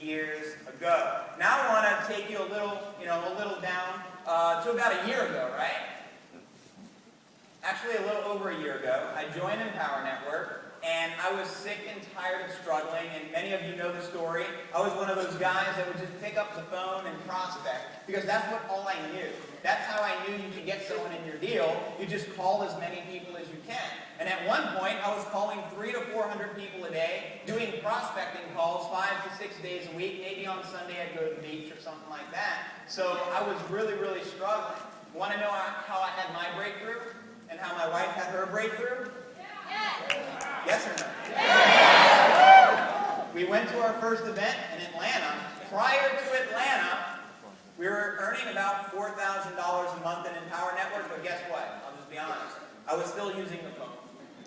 years ago. Now I want to take you a little down to about a year ago, right? Actually, a little over a year ago, I joined Empower Network, and I was sick and tired of struggling, and many of you know the story. I was one of those guys that would just pick up the phone and prospect, because that's all I knew. That's how I knew you could get someone in your deal. You just call as many people as you can. And at one point, I was calling 300 to 400 people a day, doing prospecting calls 5 to 6 days a week. Maybe on Sunday I'd go to the beach or something like that. So I was really, really struggling. Want to know how I had my breakthrough? And how my wife had her breakthrough? Yes or no? We went to our first event in Atlanta. Prior to Atlanta, we were earning about $4,000 a month in Empower Network, but guess what? I'll just be honest. I was still using the phone.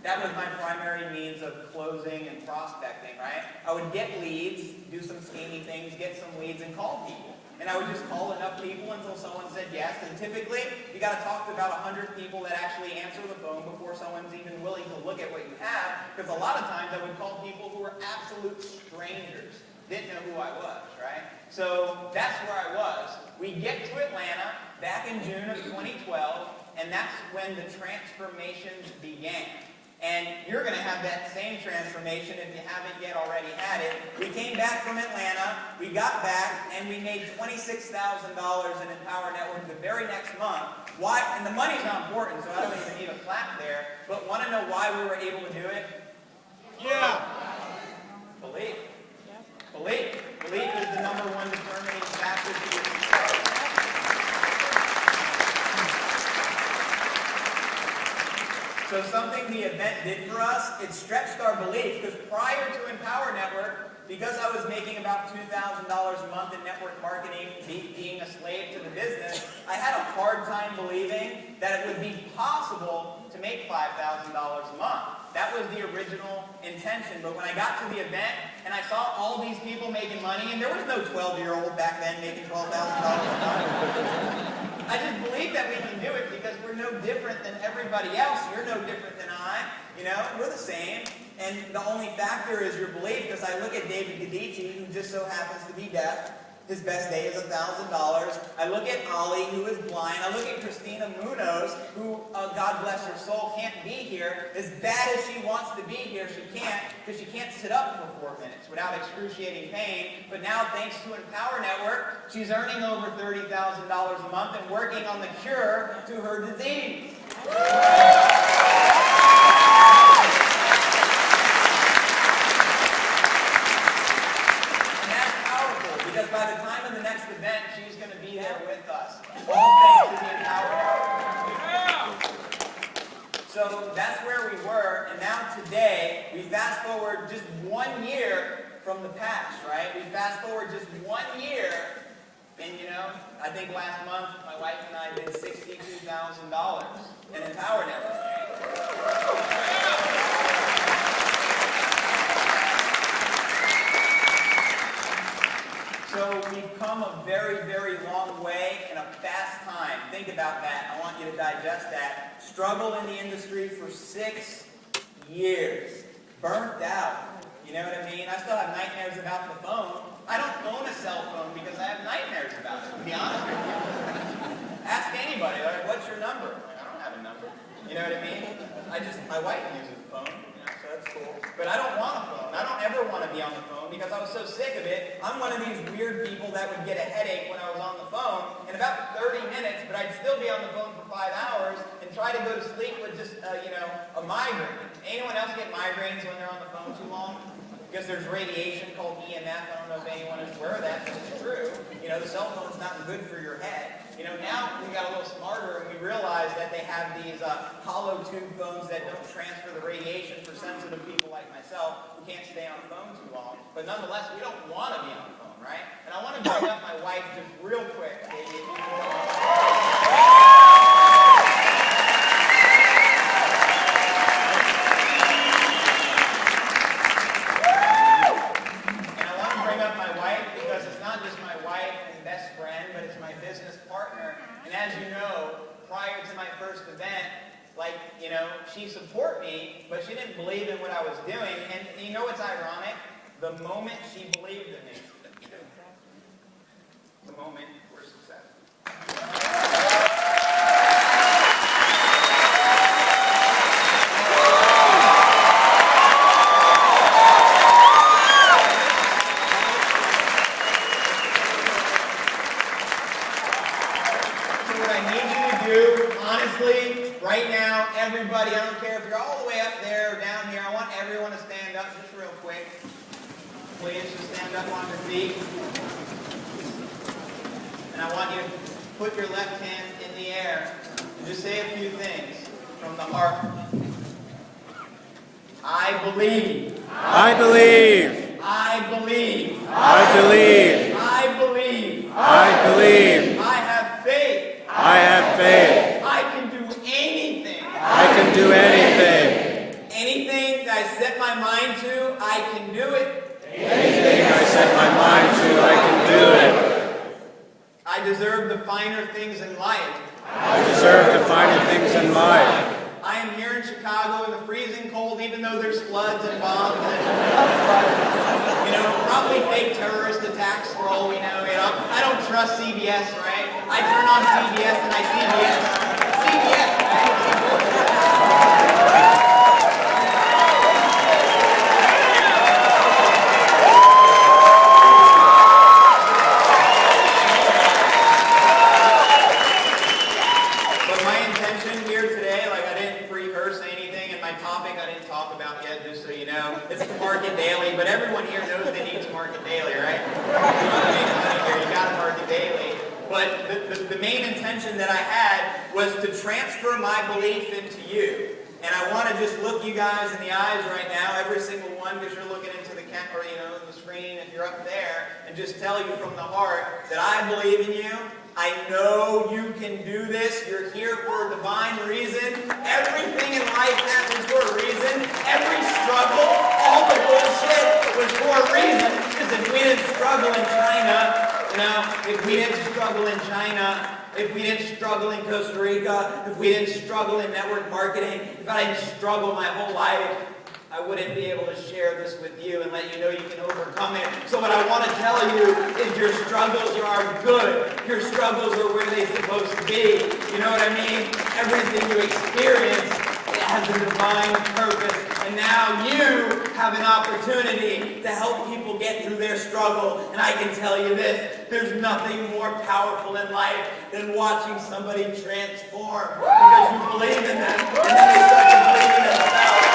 That was my primary means of closing and prospecting, right? I would get leads, do some scheming things, get some leads, and call people. And I would just call enough people until someone said yes. And typically, you got to talk to about 100 people that actually answer the phone before someone's even willing to look at what you have. Because a lot of times I would call people who were absolute strangers. Didn't know who I was, right? So that's where I was. We get to Atlanta back in June of 2012, and that's when the transformations began. And you're going to have that same transformation if you haven't yet already had it. We came back from Atlanta, we got back, and we made $26,000 in Empower Network the very next month. Why? And the money's not important, so I don't even need a clap there. But want to know why we were able to do it? Yeah. Belief. Belief. Belief is the number one determining factor to your success. So something the event did for us, it stretched our belief, because prior to Empower Network, because I was making about $2,000 a month in network marketing, being a slave to the business, I had a hard time believing that it would be possible to make $5,000 a month. That was the original intention. But when I got to the event and I saw all these people making money, and there was no 12-year-old back then making $12,000 a month, I just believe that we can do it because we're no different than everybody else. You're no different than I. You know, we're the same. And the only factor is your belief, because I look at David Gadici, who just so happens to be deaf. His best day is $1,000. I look at Ollie, who is blind. I look at Christina Munoz, who, God bless her soul, can't be here. As bad as she wants to be here, she can't, because she can't sit up for 4 minutes without excruciating pain. But now, thanks to Empower Network, she's earning over $30,000 a month and working on the cure to her disease. By the time of the next event, she's going to be there with us. All thanks to the Empower Network. So that's where we were, and now today, we fast forward just 1 year from the past, right? We fast forward just 1 year, and you know, I think last month, my wife and I did $62,000 in Empower Network. So we've come a very, very long way in a fast time. Think about that. I want you to digest that. Struggle in the industry for 6 years. Burnt out. You know what I mean? I still have nightmares about the phone. I don't own a cell phone because I have nightmares about it, to be honest with you. Ask anybody, like, what's your number? Like, I don't have a number. You know what I mean? My wife uses the phone. So that's cool. But I don't want a phone. I don't ever want to be on the phone because I was so sick of it. I'm one of these weird people that would get a headache when I was on the phone in about 30 minutes, but I'd still be on the phone for 5 hours and try to go to sleep with just, a migraine. Anyone else get migraines when they're on the phone too long? Because there's radiation called EMF. I don't know if anyone is aware of that, but it's true. You know, the cell phone's not good for your head. You know, now we got a little smarter and we realize that they have these hollow tube phones that don't transfer the radiation for sensitive people like myself who can't stay on the phone too long. But nonetheless, we don't want to be on the phone, right? And I want to bring up my wife just real quick, baby. As you know, prior to my first event, she supported me, but she didn't believe in what I was doing. And you know what's ironic? The moment she believed in me, everybody, I don't care if you're all the way up there or down here, I want everyone to stand up just real quick. Please just stand up on your feet. And I want you to put your left hand in the air and just say a few things from the heart. I believe. I believe. I believe. I believe. I believe. I believe. I have faith. I have faith. I can do anything. I can do anything. Anything that I set my mind to, I can do it. Anything I set my mind to, I can do it. I deserve the finer things in life. I deserve the finer things in life. I am here in Chicago in the freezing cold, even though there's floods and bombs and, probably fake terrorist attacks for all we know. I don't trust CBS, right? I turn on CBS and I see CBS, right? But my intention here today, I didn't rehearse anything, and my topic I didn't talk about yet, just so you know. It's the Market Daily, but everyone here knows they need to Market Daily, right? You want to make money here, you got to Market Daily. But the main intention that I had was to transfer my belief into you. And I want to just look you guys in the eyes right now, every single one, because you're looking into the camera, the screen, if you're up there, and just tell you from the heart that I believe in you. I know you can do this. You're here for a divine reason. Everything in life happens for a reason. Every struggle, all the bullshit was for a reason. Because if we didn't struggle in China, if we didn't struggle in China, if we didn't struggle in Costa Rica, if we didn't struggle in network marketing, if I didn't struggle my whole life, I wouldn't be able to share this with you and let you know you can overcome it. So what I want to tell you is your struggles are good. Your struggles are where they're supposed to be. You know what I mean? Everything you experience, it has a divine purpose. And now you have an opportunity to help people get through their struggle. And I can tell you this, there's nothing more powerful in life than watching somebody transform because you believe in them and then they start to believe in themselves.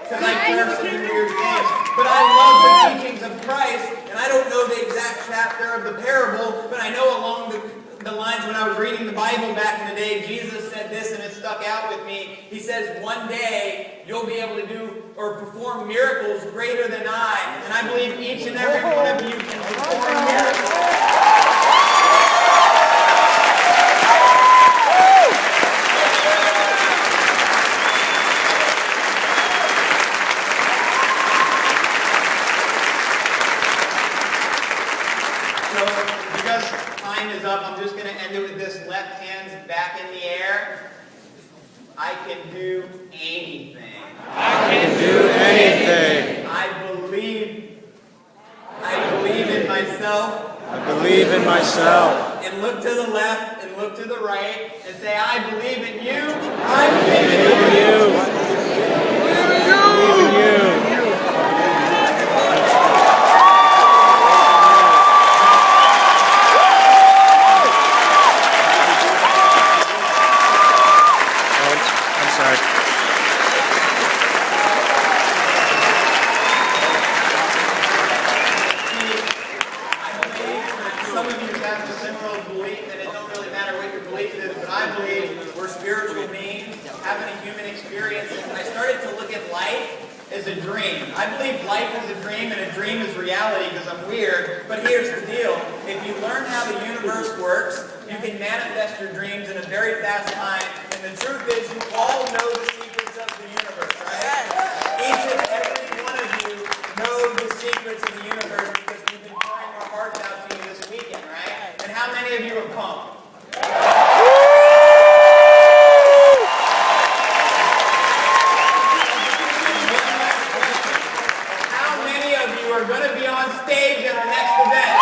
Because I curse and do weird things. But I love the teachings of Christ, and I don't know the exact chapter of the parable, but I know along the lines when I was reading the Bible back in the day, Jesus said this, and it stuck out with me. He says, one day you'll be able to do or perform miracles greater than I. And I believe each and every one of you can perform miracles. I'm just going to end it with this. Left hand's back in the air. I can do anything. I can do anything. I believe in myself. I believe in myself. And look to the left and look to the right and say, I believe in you. I believe in you. I believe in you. I believe life is a dream and a dream is reality because I'm weird, but here's the deal. If you learn how the universe works, you can manifest your dreams in a very fast time, and the truth is you all know the secrets of the universe, right? Each and every one of you knows the secrets of the universe because we've been pouring our hearts out to you this weekend, right? And how many of you are pumped? Are going to be on stage at our next event.